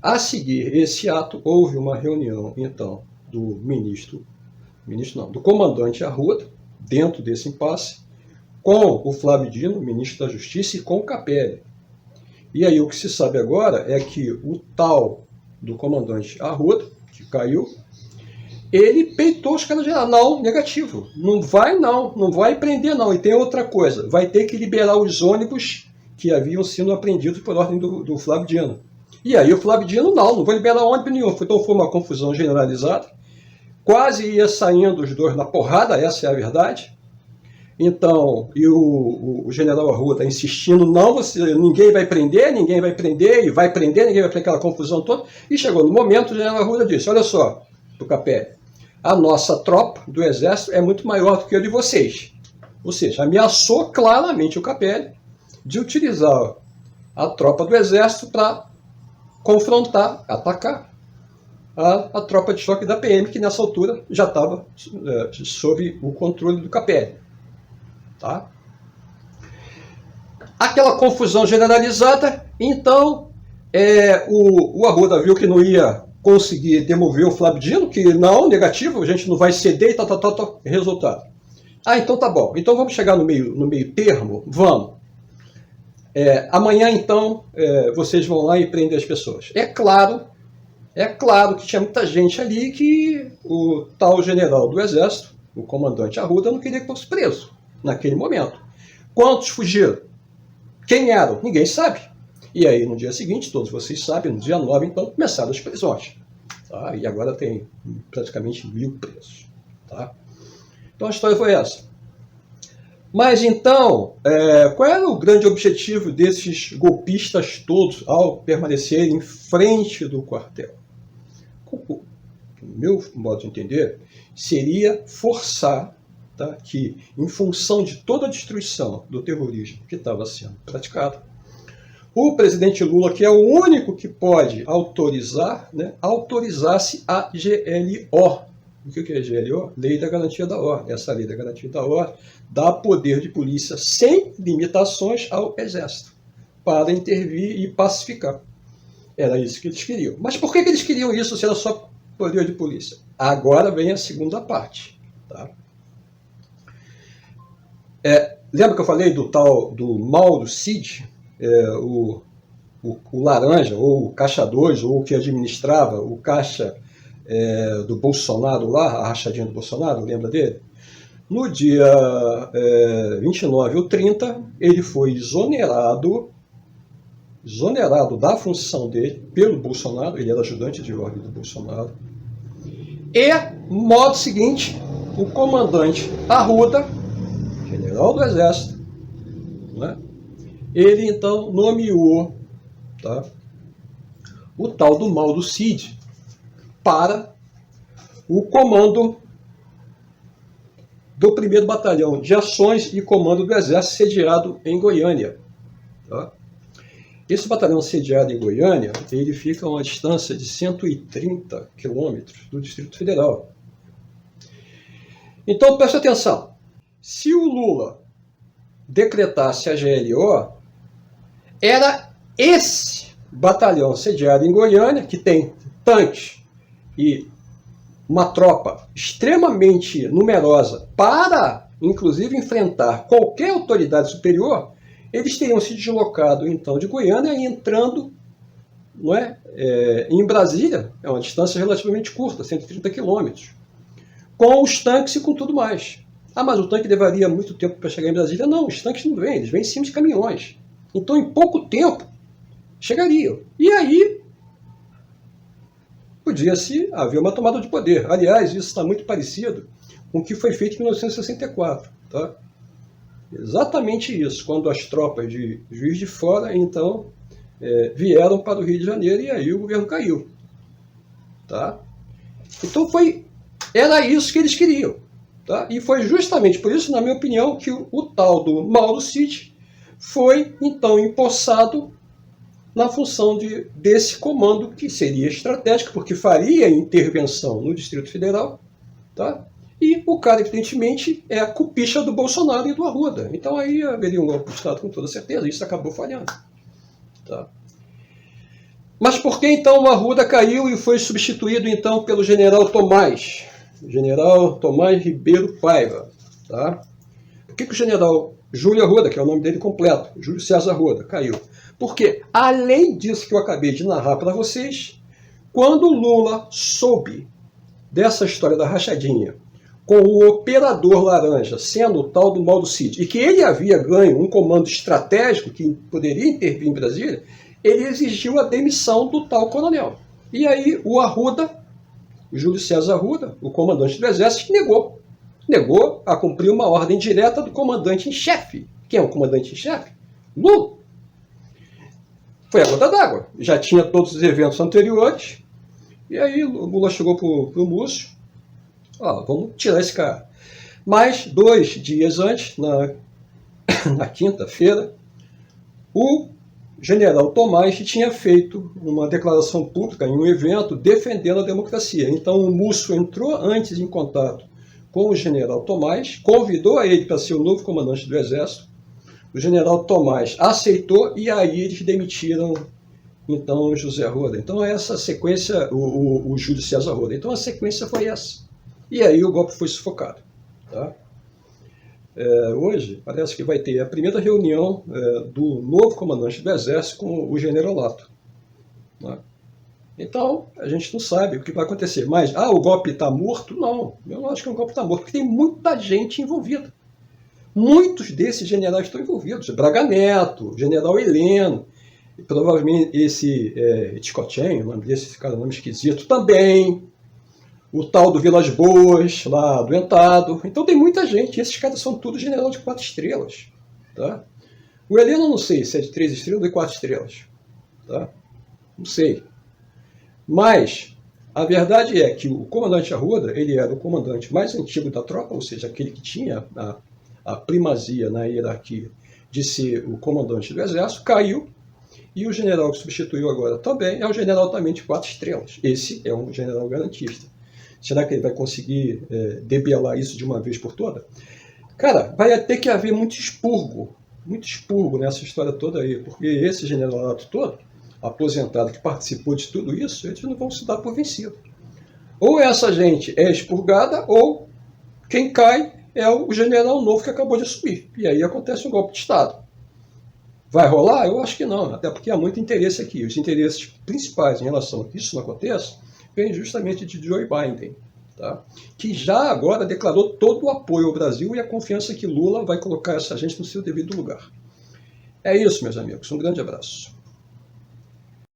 A seguir esse ato, houve uma reunião, então, do do comandante Arruda, dentro desse impasse, com o Flávio Dino, ministro da Justiça, e com o Capelli. E aí o que se sabe agora é que o tal do comandante Arruda, que caiu, ele peitou os caras de lá. Não, negativo. Não vai prender não. E tem outra coisa, vai ter que liberar os ônibus que haviam sido apreendidos por ordem do Flávio Dino. E aí o Flávio Dino, não vou liberar ônibus nenhum. Então foi uma confusão generalizada. Quase ia saindo os dois na porrada, essa é a verdade. Então, e o general Arruda está insistindo, não, ninguém vai prender, ninguém vai prender, ninguém vai prender, aquela confusão toda. E chegou no momento, o general Arruda disse, olha só, do Capelli, a nossa tropa do Exército é muito maior do que a de vocês. Ou seja, ameaçou claramente o Capelli de utilizar a tropa do Exército para confrontar, atacar a tropa de choque da PM, que nessa altura já estava sob o controle do Capelli. Tá? Aquela confusão generalizada, então o Arruda viu que não ia conseguir demover o Flávio Dino, que não, negativo, a gente não vai ceder, e resultado. Então tá bom, então vamos chegar no meio termo? Vamos. Amanhã então vocês vão lá e prendem as pessoas. É claro que tinha muita gente ali que o tal general do Exército, o comandante Arruda, não queria que fosse preso naquele momento. Quantos fugiram? Quem eram? Ninguém sabe. E aí, no dia seguinte, todos vocês sabem, no dia 9, então, começaram as prisões. Tá? E agora tem praticamente 1.000 presos. Tá? Então, a história foi essa. Mas, então, qual era o grande objetivo desses golpistas todos ao permanecer em frente do quartel? O meu modo de entender, seria forçar, tá, que, em função de toda a destruição do terrorismo que estava sendo praticado, o presidente Lula, que é o único que pode autorizar, né, autorizasse a GLO. O que é GLO? Lei da Garantia da Ordem. Essa Lei da Garantia da Ordem dá poder de polícia sem limitações ao Exército para intervir e pacificar. Era isso que eles queriam. Mas por que eles queriam isso se era só poder de polícia? Agora vem a segunda parte. Tá? Lembra que eu falei do tal do Mauro Cid? O laranja, ou o caixa 2, ou o que administrava o caixa do Bolsonaro lá, a rachadinha do Bolsonaro, lembra dele? No dia 29 ou 30, ele foi exonerado da função dele pelo Bolsonaro, ele era ajudante de ordem do Bolsonaro. E, modo seguinte, o comandante Arruda, general do Exército, né, ele então nomeou, tá, o tal do Mauro Cid para o comando do 1º Batalhão de Ações e Comando do Exército sediado em Goiânia. Tá? Esse batalhão sediado em Goiânia, ele fica a uma distância de 130 quilômetros do Distrito Federal. Então, preste atenção. Se o Lula decretasse a GLO, era esse batalhão sediado em Goiânia, que tem tanques e uma tropa extremamente numerosa para, inclusive, enfrentar qualquer autoridade superior, eles teriam se deslocado, então, de Goiânia e entrando, não é, em Brasília, é uma distância relativamente curta, 130 quilômetros, com os tanques e com tudo mais. Mas o tanque levaria muito tempo para chegar em Brasília? Não, os tanques não vêm, eles vêm em cima de caminhões. Então, em pouco tempo, chegariam. E aí, podia-se haver uma tomada de poder. Aliás, isso está muito parecido com o que foi feito em 1964. Tá? Exatamente isso, quando as tropas de Juiz de Fora, então, vieram para o Rio de Janeiro e aí o governo caiu. Tá? Então, era isso que eles queriam. Tá? E foi justamente por isso, na minha opinião, que o tal do Mauro Cid foi, então, empossado na função desse comando, que seria estratégico, porque faria intervenção no Distrito Federal, tá? E o cara, evidentemente, é a cupicha do Bolsonaro e do Arruda. Então aí haveria um golpe de Estado com toda certeza, isso acabou falhando. Tá? Mas por que então o Arruda caiu e foi substituído então pelo general Tomás? General Tomás Ribeiro Paiva. Tá? Por que o general Júlio Arruda, que é o nome dele completo, Júlio César Arruda, caiu? Porque, além disso que eu acabei de narrar para vocês, quando Lula soube dessa história da rachadinha, com o operador laranja sendo o tal do Mauro Cid, e que ele havia ganho um comando estratégico que poderia intervir em Brasília, ele exigiu a demissão do tal coronel. E aí o Arruda, o Júlio César Arruda, o comandante do Exército, negou. Negou a cumprir uma ordem direta do comandante em chefe. Quem é o comandante em chefe? Lula. Foi a gota d'água. Já tinha todos os eventos anteriores. E aí o Lula chegou para o Múcio. Vamos tirar esse cara. Mas 2 dias antes, na quinta-feira, o general Tomás tinha feito uma declaração pública em um evento defendendo a democracia. Então o Múcio entrou antes em contato com o general Tomás, convidou a ele para ser o novo comandante do Exército. O general Tomás aceitou e aí eles demitiram então o José Arruda. Então essa sequência, o Júlio César Arruda. Então a sequência foi essa. E aí o golpe foi sufocado. Tá? Hoje parece que vai ter a primeira reunião do novo comandante do Exército com o generalato. Tá? Então, a gente não sabe o que vai acontecer. Mas, o golpe está morto? Não, eu não acho que o golpe está morto, porque tem muita gente envolvida. Muitos desses generais estão envolvidos. Braga Neto, general Heleno, e provavelmente esse Ticotinho, o nome desse cara, nome esquisito, também. O tal do Vilas Boas, lá do Entado. Então tem muita gente. Esses caras são todos general de 4 estrelas. Tá? O Heleno não sei se é de 3 estrelas ou de 4 estrelas. Tá? Não sei. Mas a verdade é que o comandante Arruda, ele era o comandante mais antigo da tropa, ou seja, aquele que tinha a primazia na hierarquia de ser o comandante do Exército, caiu, e o general que substituiu agora também é o general também de 4 estrelas. Esse é um general garantista. Será que ele vai conseguir debelar isso de uma vez por toda? Cara, vai ter que haver muito expurgo nessa história toda aí, porque esse generalato todo, aposentado que participou de tudo isso, eles não vão se dar por vencido. Ou essa gente é expurgada, ou quem cai é o general novo que acabou de assumir. E aí acontece um golpe de Estado. Vai rolar? Eu acho que não, até porque há muito interesse aqui. Os interesses principais em relação a que isso não aconteça vêm justamente de Joe Biden, tá? Que já agora declarou todo o apoio ao Brasil e a confiança que Lula vai colocar essa gente no seu devido lugar. É isso, meus amigos. Um grande abraço.